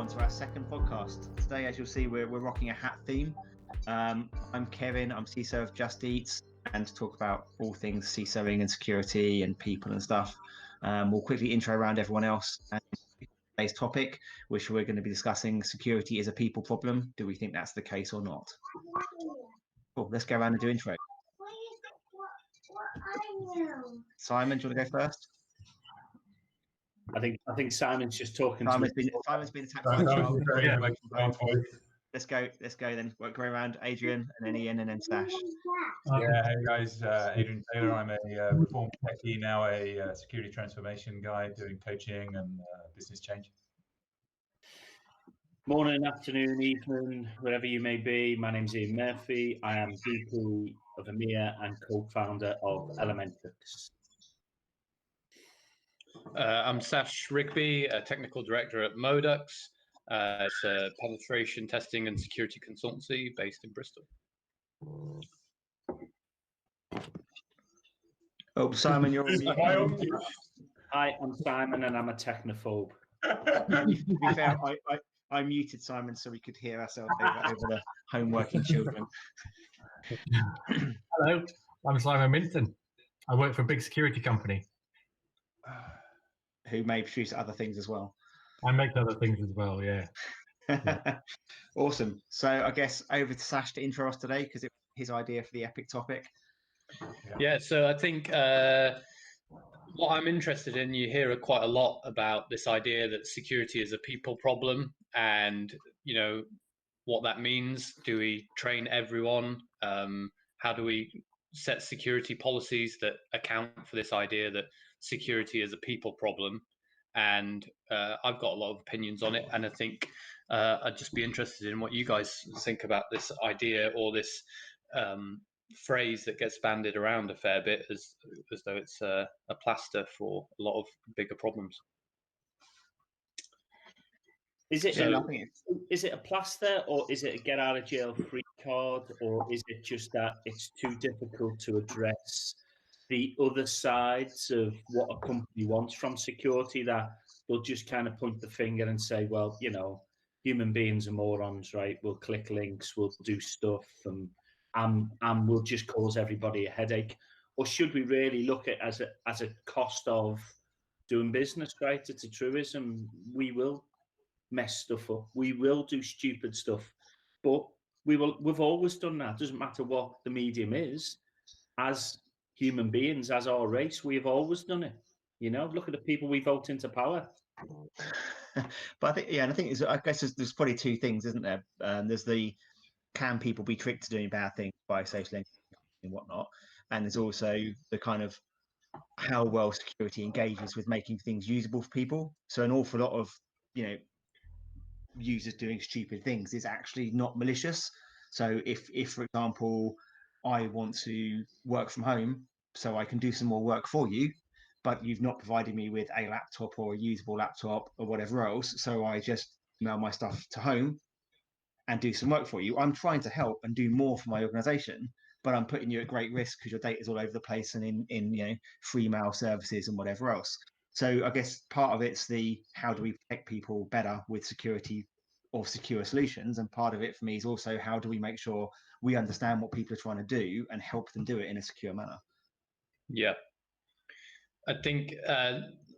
everyone to our second podcast. Today, as you'll see, we're rocking a hat theme. I'm Kevin, I'm CISO of Just Eats, and to talk about all things CISOing and security and people and stuff. We'll quickly intro around everyone else and today's topic, which we're going to be discussing: security is a people problem. Do we think that's the case or not? Cool, let's go around and do intro. Simon, do you want to go first? I think Simon's just talking. Simon's been attacked by a child. Let's go then. We'll go around Adrian and then Ian and then Sash. Yeah, hey guys, Ade Taylor. I'm a reformed techie, now a security transformation guy doing coaching and business change. Morning, afternoon, evening, wherever you may be. My name's Ian Murphy. I am VP of EMEA and co-founder of Elementrix. I'm Sash Rigby, a technical director at Modux. It's a penetration testing and security consultancy based in Bristol. Oh, Simon, you're on mute. Hi, I'm Simon and I'm a technophobe. To be fair, I muted Simon so we could hear ourselves over the home working children. Hello, I'm Simon Minton. I work for a big security company. Who may produce other things as well. I make other things as well, yeah. Awesome. So I guess over to Sash to intro us today because it was his idea for the epic topic. Yeah, so I think what I'm interested in, you hear quite a lot about this idea that security is a people problem and, you know, what that means. Do we train everyone? How do we set security policies that account for this idea that security is a people problem? And I've got a lot of opinions on it, and I think I'd just be interested in what you guys think about this idea or this phrase that gets bandied around a fair bit as though it's a plaster for a lot of bigger problems. Is it a plaster, or is it a get out of jail free card, or is it just that it's too difficult to address the other sides of what a company wants from security, that they'll just kind of point the finger and say, well, you know, human beings are morons, right? We'll click links, we'll do stuff, and we'll just cause everybody a headache? Or should we really look at it as a cost of doing business, right? It's a truism. We will mess stuff up. We will do stupid stuff, but we've always done that. Doesn't matter what the medium is. As human beings, as our race, we have always done it. You know, look at the people we vote into power. But I think, yeah, and I guess there's probably two things, isn't there? There's the, can people be tricked to doing bad things by social engineering and whatnot? And there's also the kind of how well security engages with making things usable for people. So an awful lot of, you know, users doing stupid things is actually not malicious. So if for example, I want to work from home so I can do some more work for you, but you've not provided me with a laptop or a usable laptop or whatever else, so I just email my stuff to home and do some work for you. I'm trying to help and do more for my organization, but I'm putting you at great risk because your data is all over the place and in you know, free mail services and whatever else. So I guess part of it's the how do we protect people better with security or secure solutions, and part of it for me is also how do we make sure we understand what people are trying to do and help them do it in a secure manner. Yeah, I think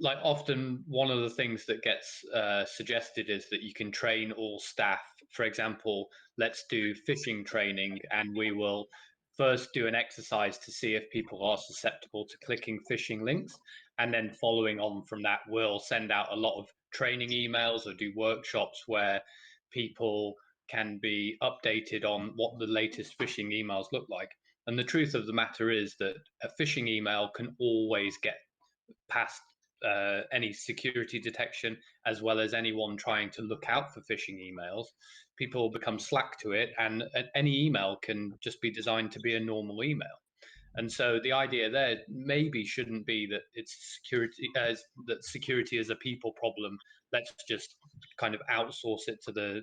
like often one of the things that gets suggested is that you can train all staff. For example, let's do phishing training and we will first do an exercise to see if people are susceptible to clicking phishing links, and then following on from that we'll send out a lot of training emails or do workshops where people can be updated on what the latest phishing emails look like. And the truth of the matter is that a phishing email can always get past any security detection, as well as anyone trying to look out for phishing emails. People become slack to it, and any email can just be designed to be a normal email. And so the idea there maybe shouldn't be that it's security, that security is a people problem. Let's just kind of outsource it to the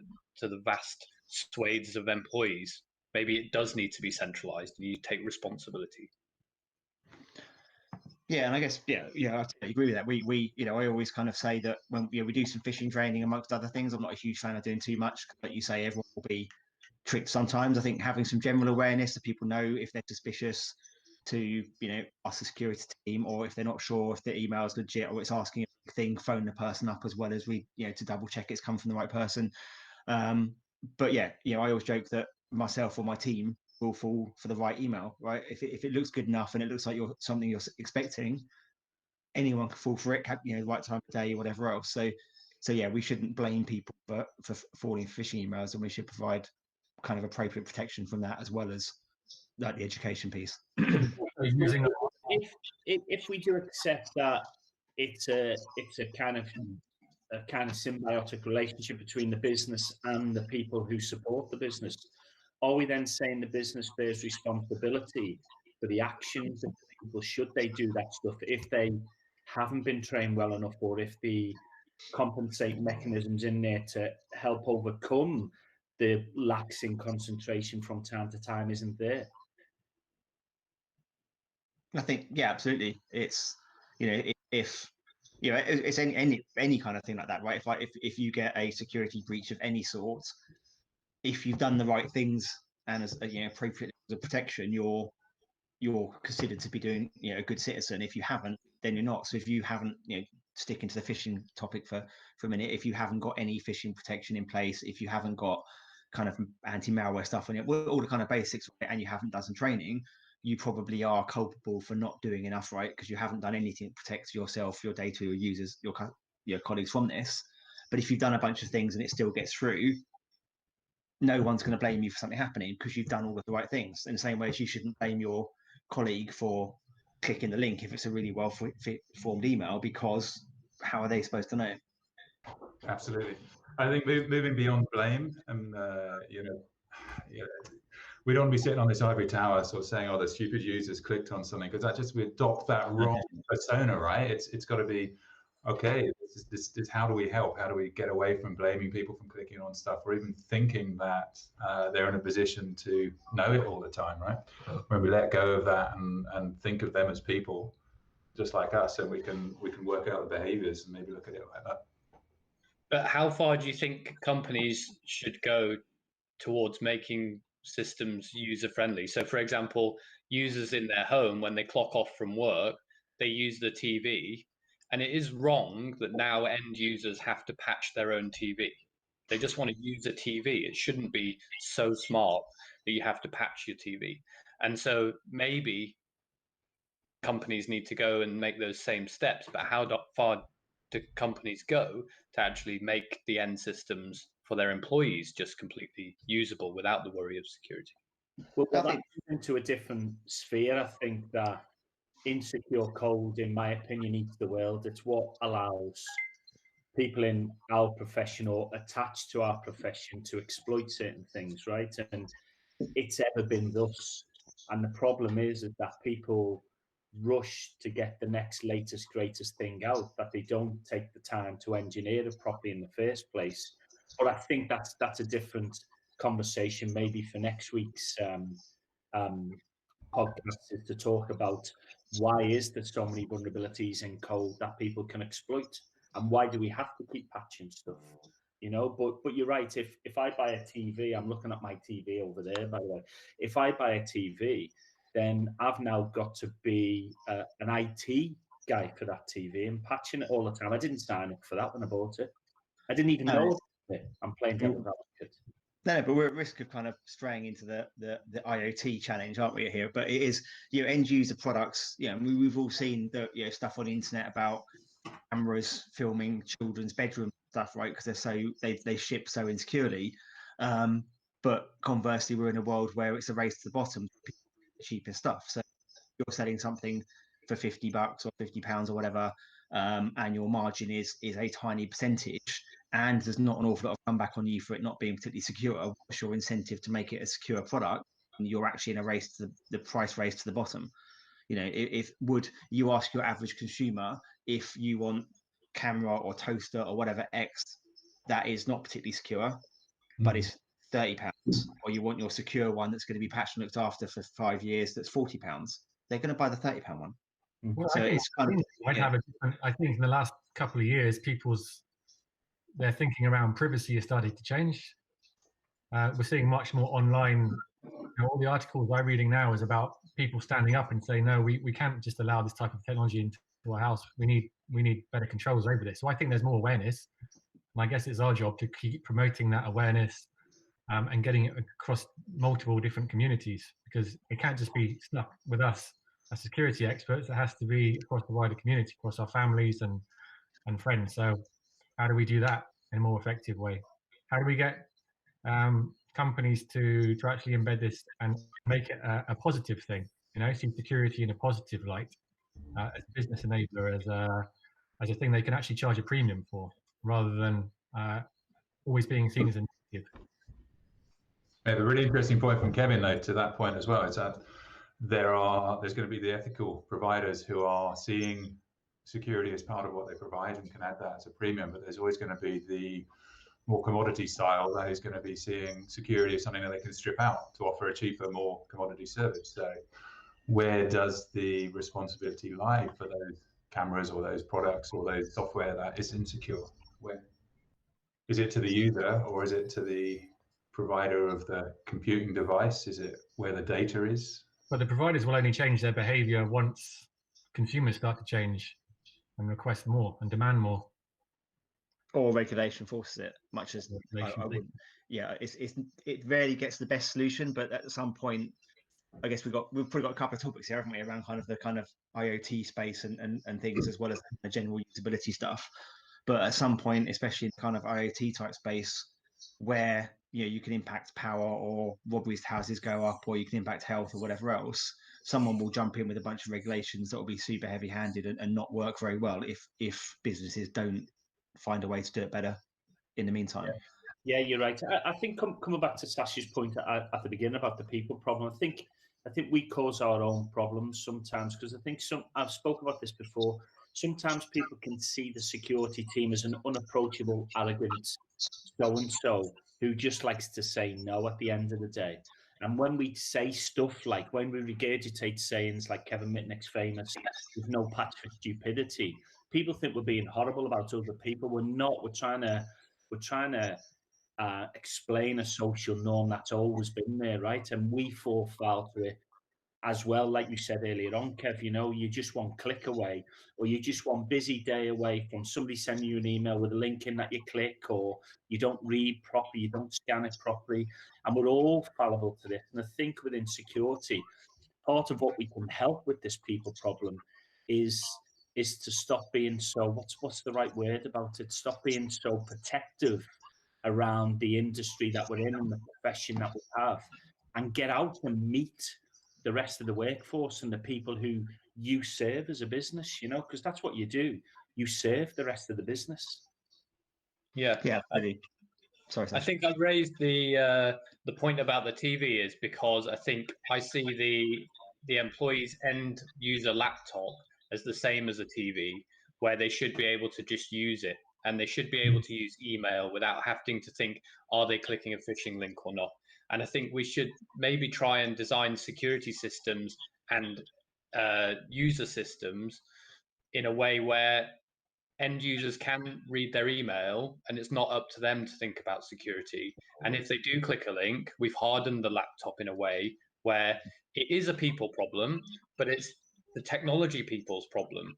vast swathes of employees. Maybe it does need to be centralized and you take responsibility. Yeah, and I guess I totally agree with that. We I always kind of say that when we do some phishing training amongst other things. I'm not a huge fan of doing too much, but you say everyone will be tricked sometimes. I think having some general awareness so people know if they're suspicious to ask the security team, or if they're not sure if the email is legit or it's asking a thing, phone the person up as well as to double check it's come from the right person. But I always joke that myself or my team will fall for the right email, right? If it looks good enough and it looks like something you're expecting, anyone can fall for it, the right time of day, whatever else. So we shouldn't blame people for falling for phishing emails, and we should provide kind of appropriate protection from that, as well as like the education piece. Using if we do accept that it's a kind of symbiotic relationship between the business and the people who support the business, are we then saying the business bears responsibility for the actions of people should they do that stuff if they haven't been trained well enough, or if the compensate mechanisms in there to help overcome the lax in concentration from time to time isn't there? I think, absolutely. It's, if it's any kind of thing like that, right? If you get a security breach of any sort, if you've done the right things and as appropriate as a protection, you're considered to be doing a good citizen. If you haven't, then you're not. So if you haven't, sticking to the phishing topic for a minute, if you haven't got any phishing protection in place, if you haven't got kind of anti-malware stuff on it, all the kind of basics, and you haven't done some training, you probably are culpable for not doing enough, right? Because you haven't done anything to protect yourself, your data, your users, your colleagues from this. But if you've done a bunch of things and it still gets through, no one's going to blame you for something happening, because you've done all of the right things. In the same way as you shouldn't blame your colleague for clicking the link if it's a really well formed email, because how are they supposed to know? Absolutely. I think moving beyond blame, and we don't want to be sitting on this ivory tower sort of saying, oh, the stupid users clicked on something, because that just, we adopt that wrong persona, right? It's got to be, okay, this how do we help? How do we get away from blaming people from clicking on stuff, or even thinking that they're in a position to know it all the time, right? When we let go of that and think of them as people just like us, and we can work out the behaviors and maybe look at it like that. But how far do you think companies should go towards making systems user-friendly? So, for example, users in their home, when they clock off from work, they use the TV, and it is wrong that now end users have to patch their own TV. They just want to use a TV. It shouldn't be so smart that you have to patch your TV. And so maybe companies need to go and make those same steps, but how far do companies go to actually make the end systems for their employees just completely usable without the worry of security? Well, that's into a different sphere. I think that insecure code, in my opinion, eats the world. It's what allows people in our profession or attached to our profession to exploit certain things, right? And it's ever been thus. And the problem is that people rush to get the next latest, greatest thing out, that they don't take the time to engineer it properly in the first place. But I think that's a different conversation, maybe for next week's podcast, is to talk about why is there so many vulnerabilities in code that people can exploit, and why do we have to keep patching stuff? But you're right. If I buy a TV, I'm looking at my TV over there, by the way. If I buy a TV, then I've now got to be an IT guy for that TV and patching it all the time. I didn't sign up for that when I bought it. I didn't even know it. I'm playing devil's advocate. No, but we're at risk of kind of straying into the IoT challenge, aren't we here? But it is, end user products. We've all seen the stuff on the internet about cameras filming children's bedroom stuff, right? Because they ship so insecurely. But conversely, we're in a world where it's a race to the bottom, cheapest stuff. So you're selling something for $50 or £50 or whatever, and your margin is a tiny percentage, and there's not an awful lot of comeback on you for it not being particularly secure. What's your incentive to make it a secure product? And you're actually in a race to the price race to the bottom. If would you ask your average consumer if you want camera or toaster or whatever X that is not particularly secure, but it's £30, or you want your secure one that's going to be patched and looked after for 5 years that's £40, they're going to buy the £30 one. Well, So I think it's kind of, might have a different. I think in the last couple of years, their thinking around privacy has started to change. We're seeing much more online. All the articles I'm reading now is about people standing up and saying, no, we can't just allow this type of technology into our house. We need better controls over this. So I think there's more awareness. And I guess it's our job to keep promoting that awareness and getting it across multiple different communities, because it can't just be stuck with us as security experts. It has to be across the wider community, across our families and friends. So how do we do that in a more effective way? How do we get companies to actually embed this and make it a positive thing? See security in a positive light, as a business enabler, as a thing they can actually charge a premium for, rather than always being seen as a negative. We have a really interesting point from Kevin, though, to that point as well, is that there's going to be the ethical providers who are seeing security as part of what they provide and can add that as a premium, but there's always going to be the more commodity style that is going to be seeing security as something that they can strip out to offer a cheaper, more commodity service. So where does the responsibility lie for those cameras or those products or those software that is insecure? Where is it to the user, or is it to the provider of the computing device? Is it where the data is? But the providers will only change their behavior once consumers start to change and request more and demand more. Or regulation forces it, much as I wouldn't. Yeah, it rarely gets the best solution, but at some point, I guess we've probably got a couple of topics here, haven't we, around kind of the kind of IoT space and things, as well as the general usability stuff. But at some point, especially in kind of IoT type space, where you can impact power, or robberies to houses go up, or you can impact health or whatever else, someone will jump in with a bunch of regulations that will be super heavy-handed and not work very well if businesses don't find a way to do it better in the meantime. Yeah, you're right. I think coming back to Sash's point at the beginning about the people problem, I think we cause our own problems sometimes, because I think I've spoken about this before. Sometimes people can see the security team as an unapproachable, arrogant so-and-so who just likes to say no at the end of the day. And when we say stuff like, when we regurgitate sayings like Kevin Mitnick's famous, "There's no patch for stupidity," people think we're being horrible about other people. We're not. We're trying to explain a social norm that's always been there, right? And we fall foul to it as well. Like you said earlier on, Kev, you just one click away, or you just one busy day away from somebody sending you an email with a link in that you click, or you don't read properly, you don't scan it properly. And we're all fallible to this. And I think within security, part of what we can help with this people problem is to stop being so, what's the right word about it? Stop being so protective around the industry that we're in and the profession that we have, and get out and meet the rest of the workforce and the people who you serve as a business, because that's what you do. You serve the rest of the business. Yeah. Sorry, I think I raised the point about the TV is because I think I see the employee's end user laptop as the same as a TV, where they should be able to just use it, and they should be able to use email without having to think, are they clicking a phishing link or not? And I think we should maybe try and design security systems and user systems in a way where end users can read their email and it's not up to them to think about security. And if they do click a link, we've hardened the laptop in a way where it is a people problem, but it's the technology people's problem.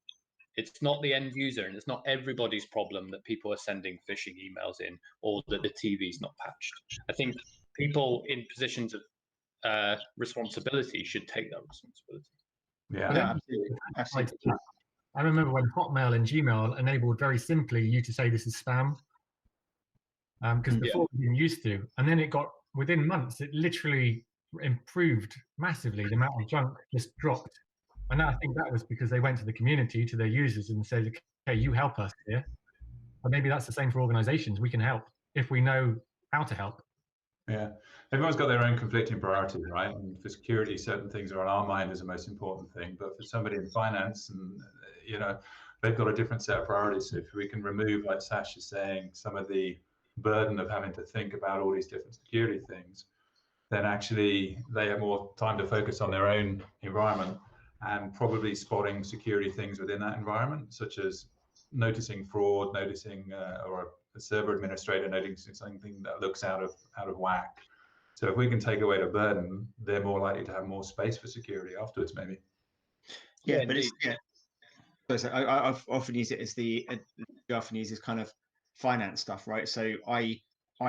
It's not the end user, and it's not everybody's problem that people are sending phishing emails in, or that the TV's not patched. I think people in positions of responsibility should take that responsibility. Yeah, absolutely. I remember when Hotmail and Gmail enabled very simply you to say this is spam, because before we didn't used to, and then it got, within months, it literally improved massively. The amount of junk just dropped. And I think that was because they went to the community, to their users, and said, okay, you help us here. And maybe that's the same for organizations. We can help if we know how to help. Yeah, everyone's got their own conflicting priorities, right? And for security, certain things are on our mind as the most important thing. But for somebody in finance, and they've got a different set of priorities. So if we can remove, like Sash is saying, some of the burden of having to think about all these different security things, then actually they have more time to focus on their own environment and probably spotting security things within that environment, such as noticing fraud, noticing or a server administrator noticing something that looks out of whack. So if we can take away the burden, they're more likely to have more space for security afterwards, maybe. Yeah, but it's I've often used it as I often use this kind of finance stuff, right? So I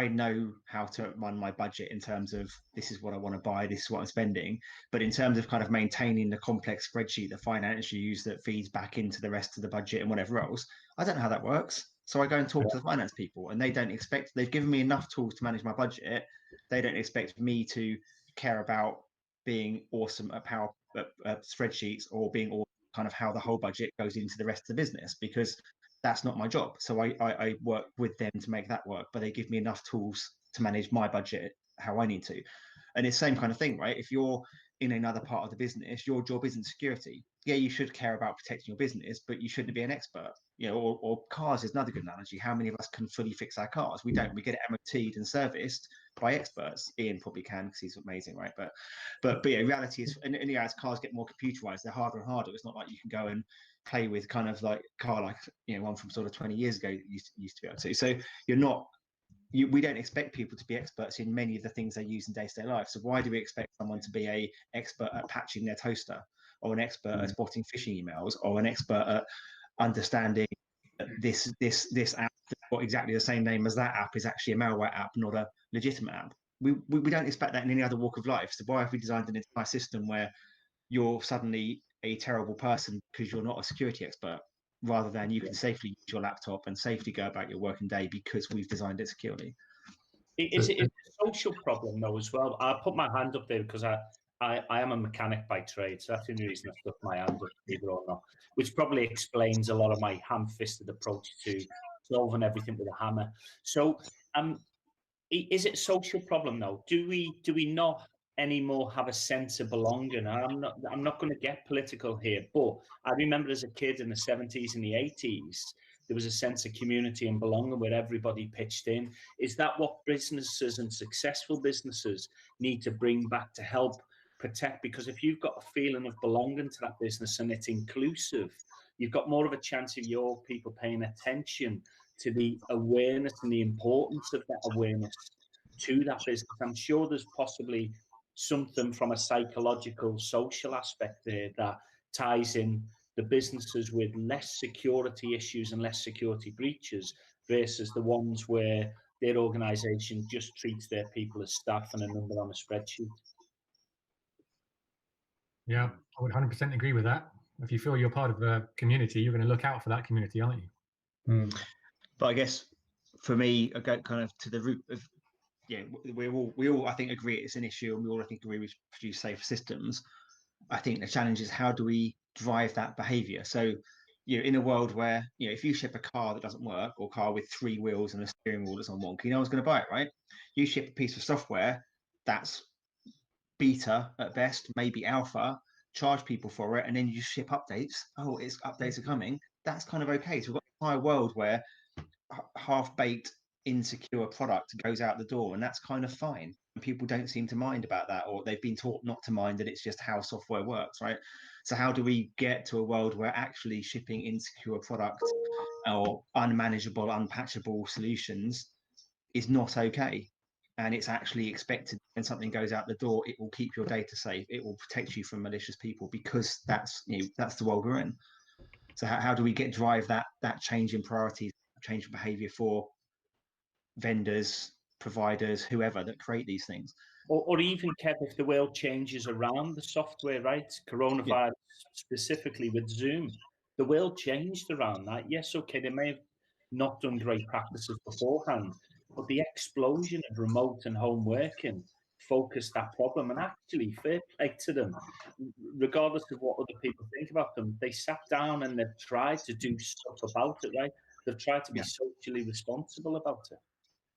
know how to run my budget in terms of this is what I want to buy, this is what I'm spending. But in terms of kind of maintaining the complex spreadsheet that finance use that feeds back into the rest of the budget and whatever else, I don't know how that works. So I go and talk to the finance people, and they've given me enough tools to manage my budget. They don't expect me to care about being awesome at power spreadsheets or being awesome kind of how the whole budget goes into the rest of the business, because that's not my job. So I work with them to make that work, but they give me enough tools to manage my budget how I need to. And it's the same kind of thing, right? If you're in another part of the business, your job isn't security. Yeah, you should care about protecting your business, but you shouldn't be an expert. You know, or cars is another good analogy. How many of us can fully fix our cars? We don't. We get it MOT'd and serviced by experts. Ian probably can because he's amazing, right? But yeah, reality is, and yeah, as cars get more computerized, they're harder and harder. It's not like you can go and play with kind of like car, like, you know, one from sort of 20 years ago that used to be able to. So we don't expect people to be experts in many of the things they use in day-to-day life. So why do we expect someone to be an expert at patching their toaster, or an expert at spotting phishing emails, or an expert at understanding this app, got exactly the same name as that app, is actually a malware app, not a legitimate app? We don't expect that in any other walk of life. So why have we designed an entire system where you're suddenly a terrible person because you're not a security expert, rather than you can safely use your laptop and safely go about your working day because we've designed it securely? It's a social problem though as well. I put my hand up there because I am a mechanic by trade, so that's the only reason I stuck my hand up, believe it or not, which probably explains a lot of my ham-fisted approach to solving everything with a hammer. So is it a social problem though? Do we not anymore have a sense of belonging? I'm not going to get political here, but I remember as a kid in the 70s and the 80s, there was a sense of community and belonging where everybody pitched in. Is that what businesses and successful businesses need to bring back to help protect? Because if you've got a feeling of belonging to that business and it's inclusive, you've got more of a chance of your people paying attention to the awareness and the importance of that awareness to that business. I'm sure there's possibly something from a psychological, social aspect there that ties in the businesses with less security issues and less security breaches versus the ones where their organization just treats their people as staff and a number on a spreadsheet. Yeah, I would 100% agree with that. If you feel you're part of a community, you're going to look out for that community, aren't you? But I guess for me, I go kind of to the root of, yeah, we all I think agree it's an issue, and we all I think agree we should produce safe systems. I think the challenge is, how do we drive that behavior? So, you know, in a world where, you know, if you ship a car that doesn't work, or a car with 3 wheels and a steering wheel that's on wonky, no one's going to buy it, right? You ship a piece of software that's beta at best, maybe alpha, charge people for it, and then you ship updates. Oh, it's updates are coming. That's kind of okay. So we've got an entire world where half-baked, insecure product goes out the door, and that's kind of fine, and people don't seem to mind about that, or they've been taught not to mind, and it's just how software works, right? So how do we get to a world where actually shipping insecure product or unmanageable, unpatchable solutions is not okay, and it's actually expected when something goes out the door, it will keep your data safe, it will protect you from malicious people, because that's, you know, that's the world we're in. So how do we drive that change in priorities, change in behavior for vendors, providers, whoever that create these things? Or even, Kev, if the world changes around the software, right? Coronavirus, specifically with Zoom, the world changed around that. Yes, okay, they may have not done great practices beforehand, but the explosion of remote and home working focused that problem. And actually, fair play to them, regardless of what other people think about them, they sat down and they've tried to do stuff about it, right? They've tried to be socially responsible about it.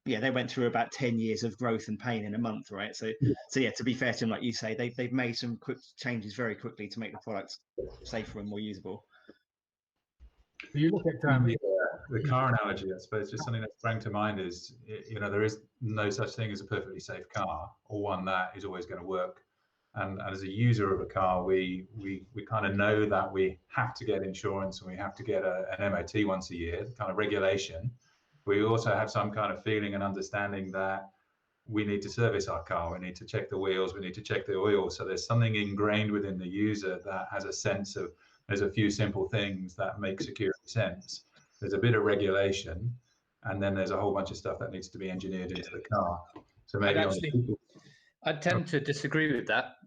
Yeah, they went through about 10 years of growth and pain in a month, right? So yeah, to be fair to them, like you say, they've made some quick changes very quickly to make the products safer and more usable. You look at the car analogy, I suppose, just something that sprang to mind is, you know, there is no such thing as a perfectly safe car, or one that is always going to work And as a user of a car, we kind of know that we have to get insurance and we have to get an MOT once a year, kind of regulation. We also have some kind of feeling and understanding that we need to service our car, we need to check the wheels, we need to check the oil. So there's something ingrained within the user that has a sense of, there's a few simple things that make security sense. There's a bit of regulation, and then there's a whole bunch of stuff that needs to be engineered into the car. So maybe I tend to disagree with that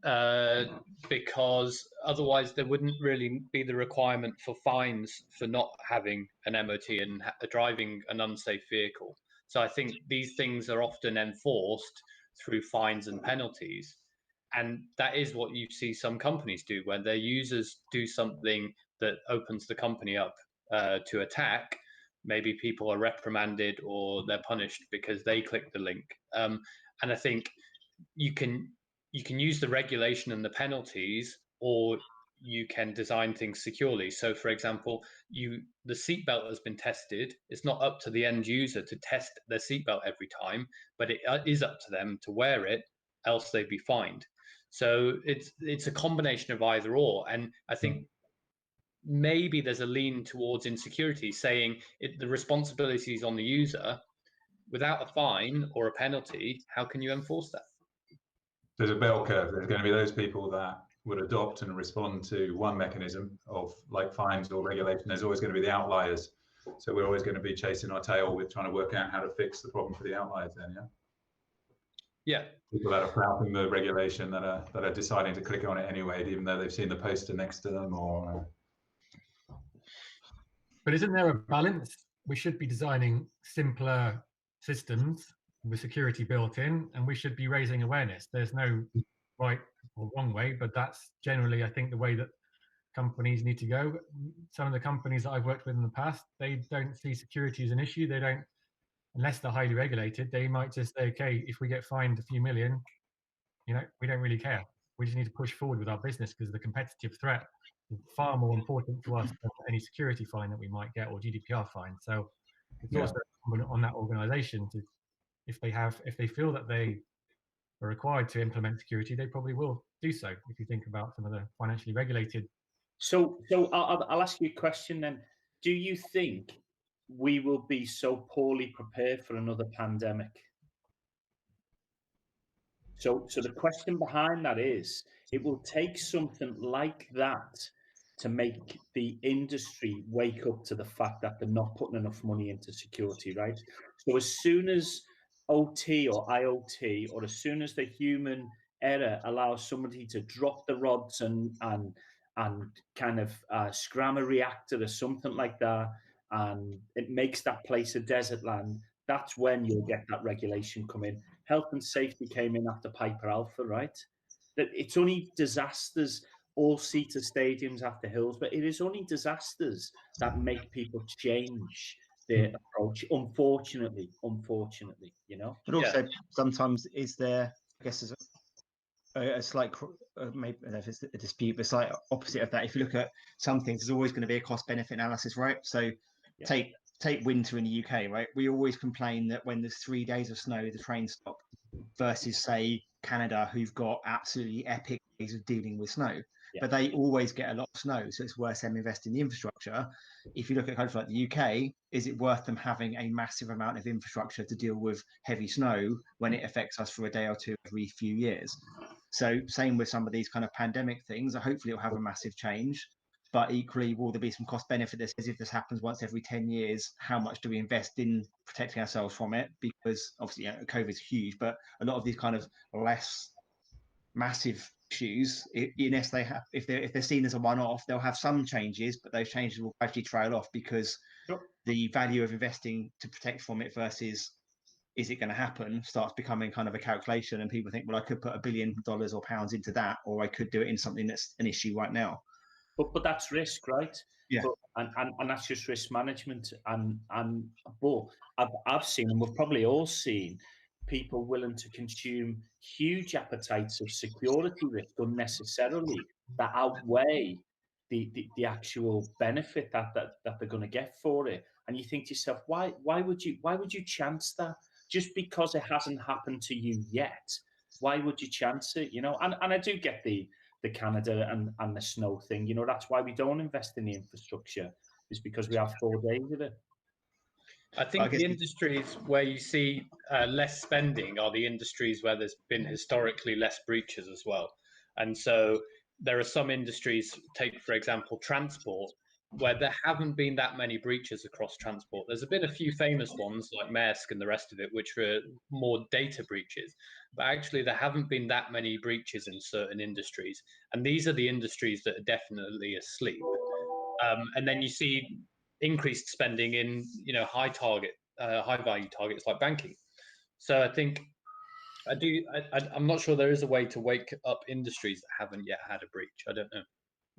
because otherwise there wouldn't really be the requirement for fines for not having an MOT and driving an unsafe vehicle. So I think these things are often enforced through fines and penalties. And that is what you see some companies do when their users do something that opens the company up to attack. Maybe people are reprimanded or they're punished because they click the link. And I think you can use the regulation and the penalties, or you can design things securely. So for example, the seatbelt has been tested. It's not up to the end user to test their seatbelt every time, but it is up to them to wear it, else they'd be fined. So it's a combination of either or. And I think maybe there's a lean towards insecurity, saying the responsibility is on the user. Without a fine or a penalty, how can you enforce that? There's a bell curve. There's going to be those people that would adopt and respond to one mechanism of like fines or regulation. There's always going to be the outliers. So we're always going to be chasing our tail with trying to work out how to fix the problem for the outliers then, yeah? Yeah. People that are flouting the regulation, that are deciding to click on it anyway, even though they've seen the poster next to them or... But isn't there a balance? We should be designing simpler systems with security built in, and we should be raising awareness. There's no right or wrong way, but that's generally, I think, the way that companies need to go. Some of the companies that I've worked with in the past, they don't see security as an issue. They don't, unless they're highly regulated, they might just say, okay, if we get fined a few million, we don't really care. We just need to push forward with our business because the competitive threat is far more important to us than any security fine that we might get or GDPR fine. So it's also on that organization to, if they feel that they are required to implement security, they probably will do so. If you think about some of the financially regulated. So I'll ask you a question then. Do you think we will be so poorly prepared for another pandemic? So the question behind that is, it will take something like that to make the industry wake up to the fact that they're not putting enough money into security, right? So as soon as OT or IoT, or as soon as the human error allows somebody to drop the rods and kind of scram a reactor or something like that, and it makes that place a desert land, that's when you'll get that regulation come in. Health and safety came in after Piper Alpha, right? That it's only disasters, all-seater stadiums after Hills, but it is only disasters that make people change their approach. Unfortunately, But also sometimes is there, I guess, a slight, maybe I don't know if it's a dispute, but slight opposite of that. If you look at some things, there's always going to be a cost-benefit analysis, right? So take winter in the UK, right? We always complain that when there's 3 days of snow, the trains stop, versus say Canada, who've got absolutely epic ways of dealing with snow. But they always get a lot of snow, so it's worth them investing in the infrastructure. If you look at countries like the UK, is it worth them having a massive amount of infrastructure to deal with heavy snow when it affects us for a day or two every few years? So same with some of these kind of pandemic things. Hopefully it'll have a massive change, but equally, will there be some cost benefit that says if this happens once every 10 years, how much do we invest in protecting ourselves from it? Because obviously, COVID is huge, but a lot of these kind of less massive issues, unless they have, if they're seen as a one-off, they'll have some changes, but those changes will gradually trail off because the value of investing to protect from it versus is it going to happen starts becoming kind of a calculation, and people think, well, I could put $1 billion or pounds into that, or I could do it in something that's an issue right now. But that's risk, right? Yeah. And that's just risk management. But I've seen, and we've probably all seen, people willing to consume huge appetites of security risk unnecessarily that outweigh the actual benefit that they're going to get for it. And you think to yourself, why would you chance that? Just because it hasn't happened to you yet why would you chance it? And I do get the Canada and the snow thing. That's why we don't invest in the infrastructure, is because we have 4 days of it. I think the industries where you see less spending are the industries where there's been historically less breaches as well. And so there are some industries, take for example transport, where there haven't been that many breaches across transport. There's been a few famous ones like Maersk and the rest of it, which were more data breaches, but actually there haven't been that many breaches in certain industries. And these are the industries that are definitely asleep. And then you see increased spending in high value targets like banking. So I think I'm not sure there is a way to wake up industries that haven't yet had a breach. I don't know.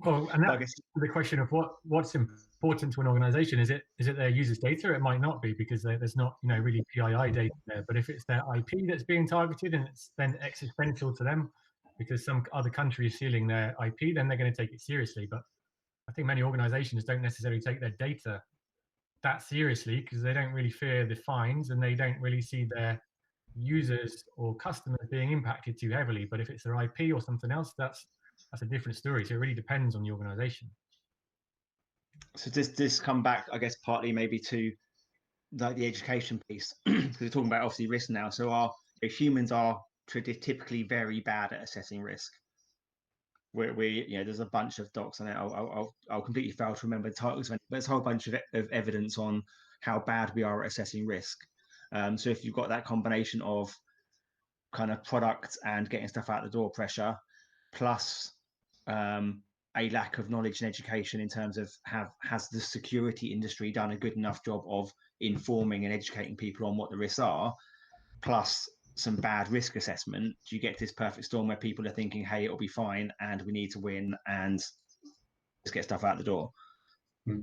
Well, and that's the question of what's important to an organization. Is it their users' data? It might not be, because there's not really PII data there. But if it's their IP that's being targeted and it's then existential to them because some other country is stealing their IP, then they're going to take it seriously. But I think many organizations don't necessarily take their data that seriously because they don't really fear the fines and they don't really see their users or customers being impacted too heavily. But if it's their IP or something else, that's a different story. So it really depends on the organization. So does this come back, I guess, partly maybe to like the education piece? Because we're talking about obviously risk now. So humans are typically very bad at assessing risk. There's a bunch of docs on it. I'll completely fail to remember the titles, but there's a whole bunch of evidence on how bad we are at assessing risk. So if you've got that combination of kind of product and getting stuff out the door pressure, plus a lack of knowledge and education in terms of has the security industry done a good enough job of informing and educating people on what the risks are, plus some bad risk assessment, do you get this perfect storm where people are thinking, hey, it'll be fine and we need to win and just get stuff out the door? We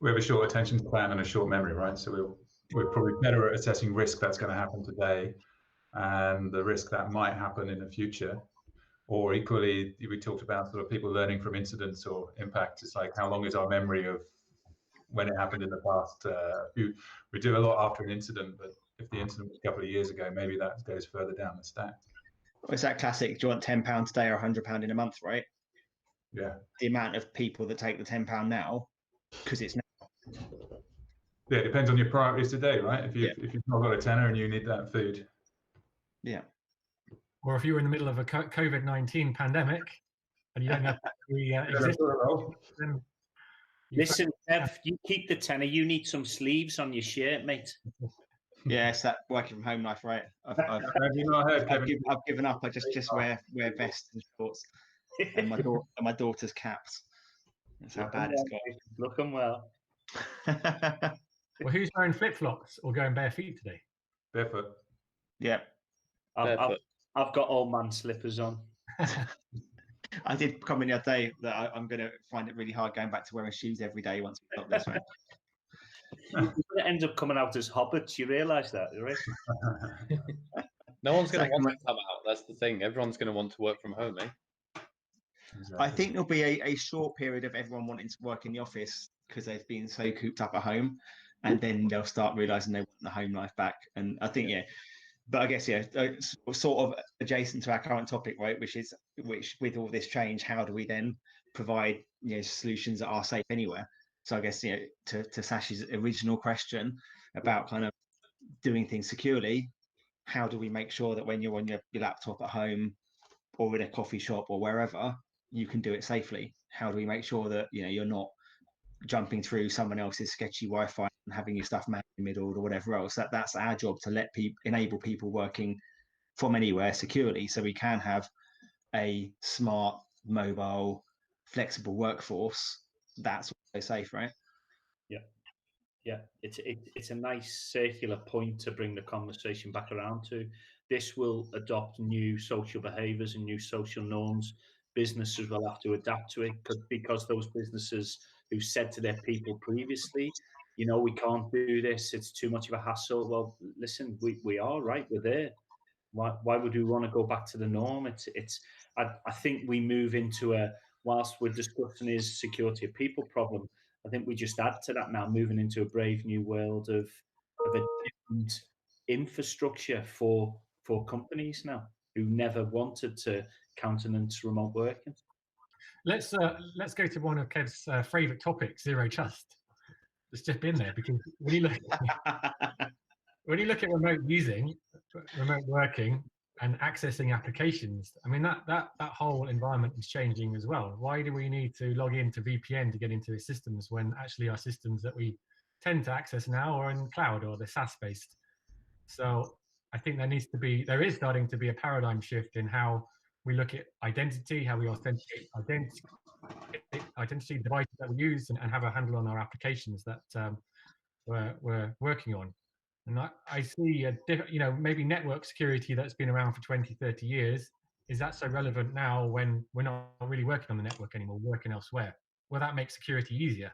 have a short attention span and a short memory, right? So we're probably better at assessing risk that's going to happen today and the risk that might happen in the future. Or equally, we talked about sort of people learning from incidents or impacts. It's like, how long is our memory of when it happened in the past? We do a lot after an incident, but if the incident was a couple of years ago, maybe that goes further down the stack. It's that classic, do you want £10 today or £100 in a month, right? Yeah. The amount of people that take the £10 now, because it's now. Yeah, it depends on your priorities today, right? If you've not got a tenner and you need that food. Yeah. Or if you're in the middle of a COVID-19 pandemic and you don't have then listen, Kev, you keep the tenner. You need some sleeves on your shirt, mate. Yeah, it's that working from home life, right? I've given up. I just wear vests and shorts, and my daughter's caps. That's how bad it's got. Looking well. Well, who's wearing flip-flops or going bare feet today? Barefoot. Yeah. I've got old man slippers on. I did comment the other day that I'm going to find it really hard going back to wearing shoes every day once we stop this, right? You're going to end up coming out as hobbits. You realise that, right? No one's going to want to come out. That's the thing. Everyone's going to want to work from home, eh? Exactly. I think there'll be a short period of everyone wanting to work in the office because they've been so cooped up at home, and then they'll start realising they want the home life back. And I think, but I guess, sort of adjacent to our current topic, right, which with all this change, how do we then provide solutions that are safe anywhere? So I guess, to Sash's original question about kind of doing things securely, how do we make sure that when you're on your laptop at home or in a coffee shop or wherever, you can do it safely? How do we make sure that you're not jumping through someone else's sketchy Wi-Fi and having your stuff manually or whatever else? That's our job, to enable people working from anywhere securely, so we can have a smart, mobile, flexible workforce that's also safe, right? Yeah, it's a nice circular point to bring the conversation back around to. This will adopt new social behaviours and new social norms. Businesses will have to adapt to it because those businesses who said to their people previously, we can't do this, it's too much of a hassle. Well, listen, we are right, we're there. Why would we want to go back to the norm? I think we move into whilst we're discussing is security a people problem, I think we just add to that now, moving into a brave new world of a different infrastructure for for companies now who never wanted to countenance remote working. Let's go to one of Kev's favourite topics, zero trust. Let's jump in there, because when you look at remote working and accessing applications, I mean that whole environment is changing as well. Why do we need to log into VPN to get into the systems when actually our systems that we tend to access now are in cloud or they're SaaS based? So I think there is starting to be a paradigm shift in how we look at identity, how we authenticate identity devices that we use, and have a handle on our applications that we're working on. And I see maybe network security that's been around for 20, 30 years. Is that so relevant now when we're not really working on the network anymore, working elsewhere? Will that make security easier?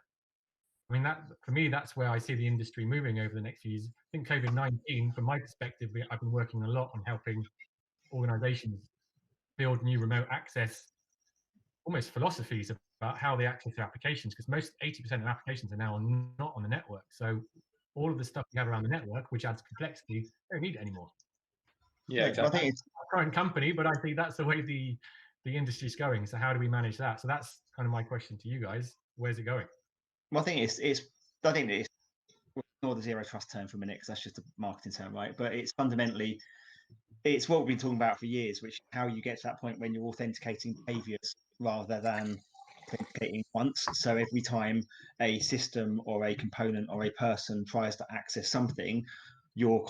I mean, for me, that's where I see the industry moving over the next few years. I think COVID-19, from my perspective, I've been working a lot on helping organizations build new remote access, almost philosophies about how they access their applications, because most 80% of applications are now not on the network. So all of the stuff you have around the network, which adds complexity, they don't need it anymore. Yeah, exactly. I think it's a current company, but I think that's the way the industry's going. So how do we manage that? So that's kind of my question to you guys. Where's it going? Well, I think it's ignore the zero trust term for a minute, because that's just a marketing term, right? But it's fundamentally, it's what we've been talking about for years, which is how you get to that point when you're authenticating behaviors rather than authenticating once. So every time a system or a component or a person tries to access something, you're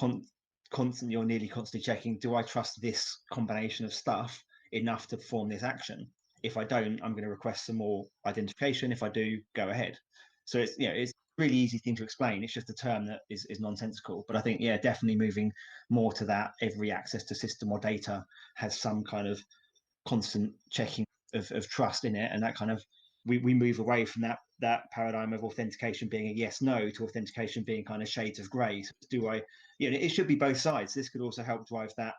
nearly constantly checking, do I trust this combination of stuff enough to perform this action? If I don't, I'm going to request some more identification. If I do, go ahead. So it's it's a really easy thing to explain. It's just a term that is nonsensical. But I think, definitely moving more to that. Every access to system or data has some kind of constant checking of trust in it, and that kind of we move away from that paradigm of authentication being a yes no to authentication being kind of shades of grey. So it should be both sides. This could also help drive that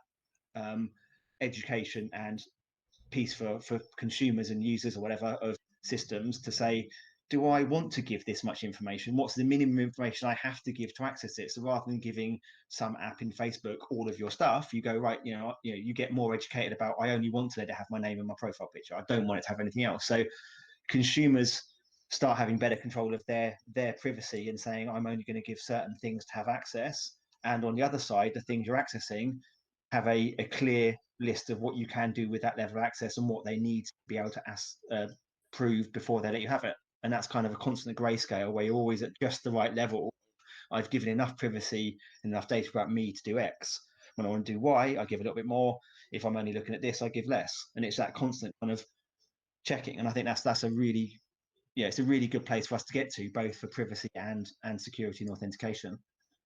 education and piece for consumers and users or whatever of systems to say, do I want to give this much information? What's the minimum information I have to give to access it? So rather than giving some app in Facebook all of your stuff, you go, right, you get more educated about, I only want to let it have my name and my profile picture. I don't want it to have anything else. So consumers start having better control of their privacy and saying, I'm only going to give certain things to have access. And on the other side, the things you're accessing have a clear list of what you can do with that level of access and what they need to be able to prove before they let you have it. And that's kind of a constant grayscale where you're always at just the right level. I've given enough privacy and enough data about me to do X. When I want to do Y, I give a little bit more. If I'm only looking at this, I give less. And it's that constant kind of checking. And I think that's a really, it's a really good place for us to get to, both for privacy and security and authentication.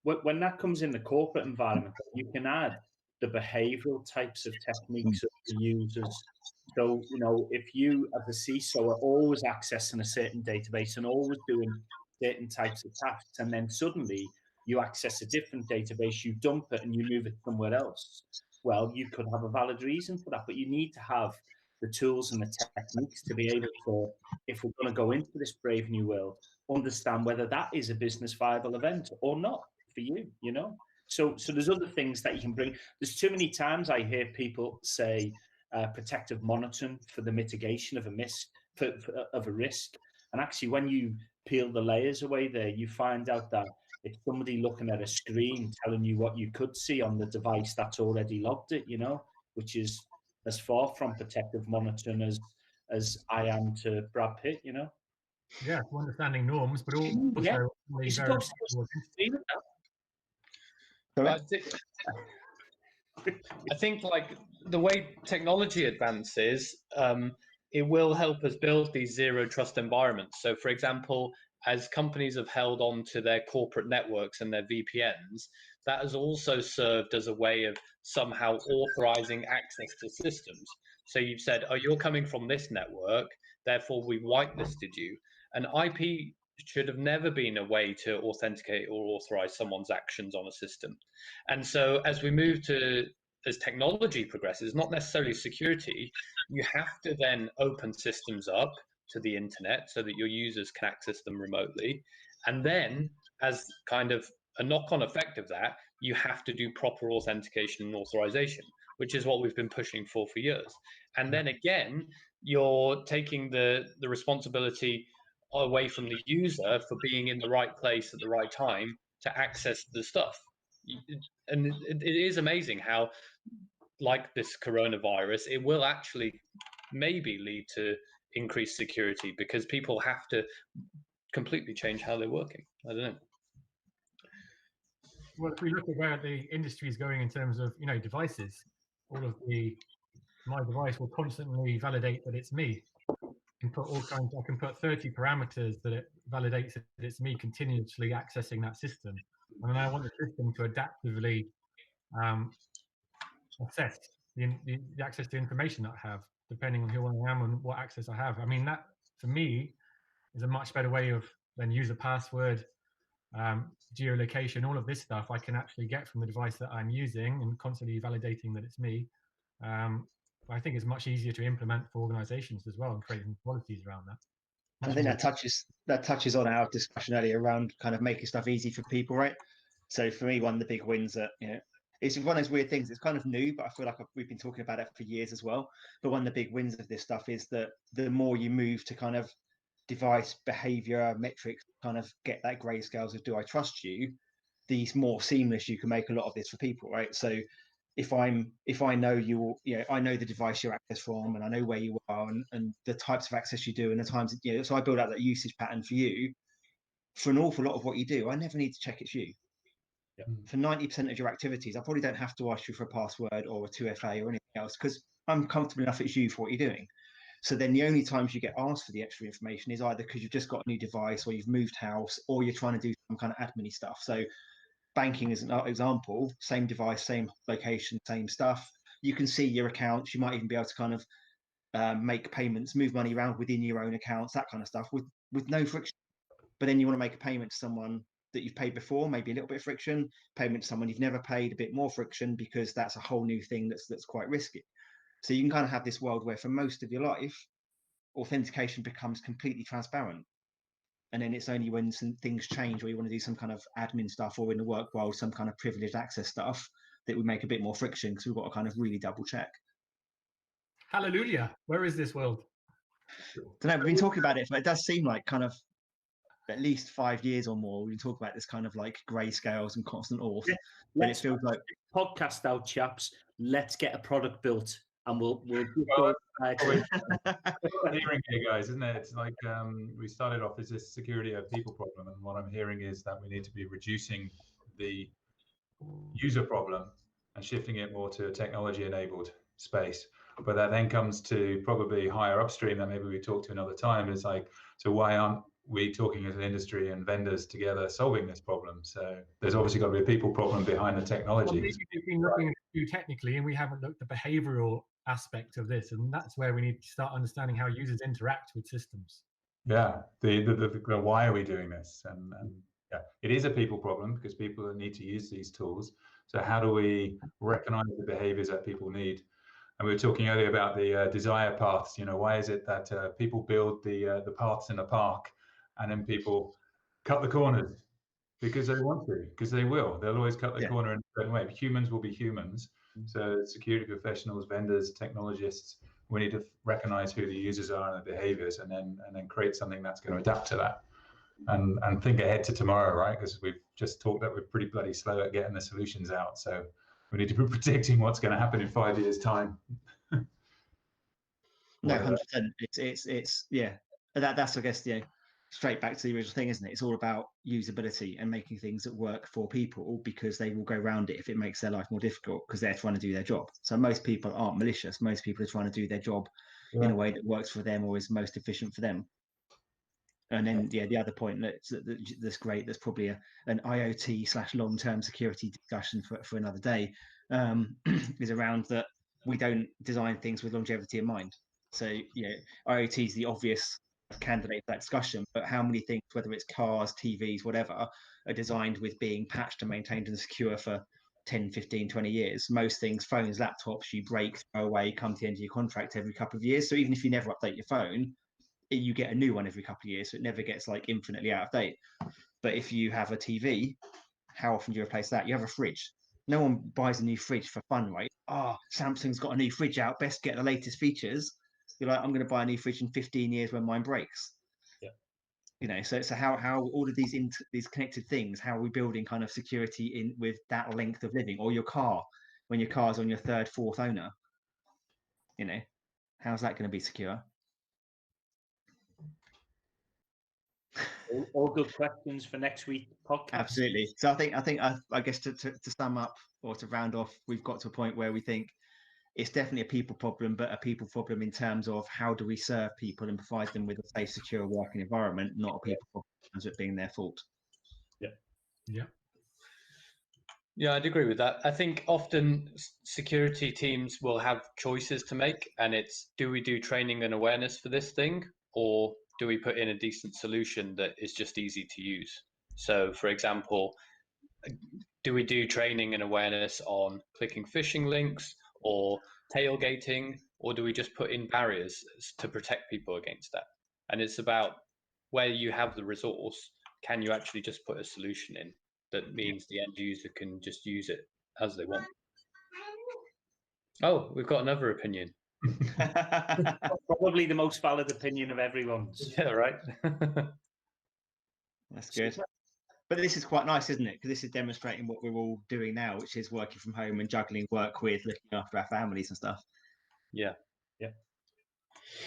When that comes in the corporate environment, you can add the behavioral types of techniques of the users. So, if you as a CISO are always accessing a certain database and always doing certain types of tasks, and then suddenly you access a different database, you dump it and you move it somewhere else, well, you could have a valid reason for that, but you need to have the tools and the techniques to be able to, if we're going to go into this brave new world, understand whether that is a business viable event or not for you, So there's other things that you can bring. There's too many times I hear people say protective monitoring for the mitigation of a risk. And actually, when you peel the layers away there, you find out that it's somebody looking at a screen telling you what you could see on the device that's already logged it, which is as far from protective monitoring as I am to Brad Pitt, Yeah, understanding norms, but also You're supposed to I think like the way technology advances, it will help us build these zero trust environments. So for example, as companies have held on to their corporate networks and their VPNs, that has also served as a way of somehow authorizing access to systems. So you've said, oh, you're coming from this network, therefore we whitelisted you. And IP should have never been a way to authenticate or authorize someone's actions on a system. And so as we move to, as technology progresses, not necessarily security, you have to then open systems up to the internet so that your users can access them remotely. And then as kind of a knock-on effect of that, you have to do proper authentication and authorization, which is what we've been pushing for years. And then again, you're taking the responsibility away from the user for being in the right place at the right time to access the stuff. And it is amazing how, like this coronavirus, it will actually maybe lead to increased security because people have to completely change how they're working. I don't know. Well, if we look at where the industry is going in terms of, you know, devices, all of my device will constantly validate that it's me. I can put 30 parameters that it validates that it's me continuously accessing that system. And then I want the system to adaptively assess the access to information that I have, depending on who I am and what access I have. I mean, that for me is a much better way of than user password, geolocation, all of this stuff I can actually get from the device that I'm using and constantly validating that it's me. I think it's much easier to implement for organizations as well and creating policies around that. I think that touches on our discussion earlier around kind of making stuff easy for people, right? So for me, one of the big wins that, you know, it's one of those weird things. It's kind of new, but I feel like we've been talking about it for years as well. But one of the big wins of this stuff is that the more you move to kind of device behavior metrics, kind of get that grayscales of do I trust you, the more seamless you can make a lot of this for people, right? So if I know you, you know, I know the device you access from, and I know where you are, and the types of access you do, and the times, you know, so I build out that usage pattern for you. For an awful lot of what you do, I never need to check it's you. Yeah. For 90% of your activities, I probably don't have to ask you for a password or a 2FA or anything else because I'm comfortable enough it's you for what you're doing. So then the only times you get asked for the extra information is either because you've just got a new device or you've moved house or you're trying to do some kind of admin stuff. So banking is an example, same device, same location, same stuff. You can see your accounts. You might even be able to kind of make payments, move money around within your own accounts, that kind of stuff with no friction. But then you want to make a payment to someone that you've paid before, maybe a little bit of friction, payment to someone you've never paid, a bit more friction, because that's a whole new thing that's quite risky. So you can kind of have this world where for most of your life, authentication becomes completely transparent. And then it's only when some things change or you want to do some kind of admin stuff or in the work world, some kind of privileged access stuff that would make a bit more friction because we've got to kind of really double check. Hallelujah. Where is this world? I don't know, we've been talking about it, but it does seem like kind of at least 5 years or more. We talk about this kind of like grey scales and constant auth. Yeah, but it feels like podcast out, chaps. Let's get a product built. And we'll hearing here, guys, isn't it? It's like we started off as this security of people problem, and what I'm hearing is that we need to be reducing the user problem and shifting it more to a technology-enabled space. But that then comes to probably higher upstream that maybe we talk to another time. Is like, so why aren't we talking as an industry and vendors together solving this problem? So there's obviously got to be a people problem behind the technology. Well, maybe we've been looking at it too technically, and we haven't looked at the behavioral aspect of this, and that's where we need to start understanding how users interact with systems. Yeah, the why are we doing this? And yeah, it is a people problem because people need to use these tools. So how do we recognize the behaviors that people need? And we were talking earlier about the desire paths. You know, why is it that people build the paths in a park and then people cut the corners? Because they want to, because they will. They'll always cut the corner in a certain way. Humans will be humans. So security professionals, vendors, technologists, we need to recognize who the users are and the behaviors, and then create something that's going to adapt to that. And think ahead to tomorrow, right? Because we've just talked that we're pretty bloody slow at getting the solutions out. So we need to be predicting what's going to happen in 5 years' time. No, 100%. It's yeah. That's I guess, you know, straight back to the original thing, isn't it? It's all about usability and making things that work for people, because they will go around it if it makes their life more difficult because they're trying to do their job. So most people aren't malicious. Most people are trying to do their job in a way that works for them or is most efficient for them. And then, the other point that's great, that's probably an IoT / long-term security discussion for another day, is around that we don't design things with longevity in mind. So, IoT is the obvious candidate for that discussion, but how many things, whether it's cars, TVs, whatever, are designed with being patched and maintained and secure for 10, 15, 20 years? Most things, phones, laptops, you break, throw away, come to the end of your contract every couple of years. So even if you never update your phone, you get a new one every couple of years, so it never gets like infinitely out of date. But if you have a TV, how often do you replace that? You have a fridge. No one buys a new fridge for fun, right? Oh, Samsung's got a new fridge out. Best get the latest features. You're like, I'm going to buy a new fridge in 15 years when mine breaks. Yeah. You know, so how all of these connected things, how are we building kind of security in with that length of living? Or your car, when your car's on your third, fourth owner, you know, how's that going to be secure? All good questions for next week podcast. Absolutely. So I guess to sum up or to round off, we've got to a point where we think it's definitely a people problem, but a people problem in terms of how do we serve people and provide them with a safe, secure working environment, not a people problem in terms of it being their fault. Yeah, I'd agree with that. I think often security teams will have choices to make, and it's, do we do training and awareness for this thing, or do we put in a decent solution that is just easy to use? So, for example, do we do training and awareness on clicking phishing links or tailgating, or do we just put in barriers to protect people against that? And it's about where you have the resource, can you actually just put a solution in that means the end user can just use it as they want? Oh, we've got another opinion. Probably the most valid opinion of everyone's. Yeah, right. That's good. But this is quite nice, isn't it? Because this is demonstrating what we're all doing now, which is working from home and juggling work with looking after our families and stuff. Yeah.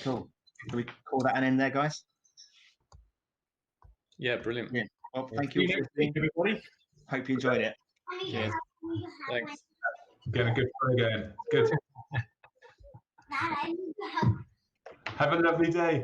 Cool. Can we call that an end there, guys? Yeah, brilliant. Yeah. Well, thank you for listening, everybody. Hope you enjoyed it. Cheers. Thanks. Getting a good flow going. Good. Have a lovely day.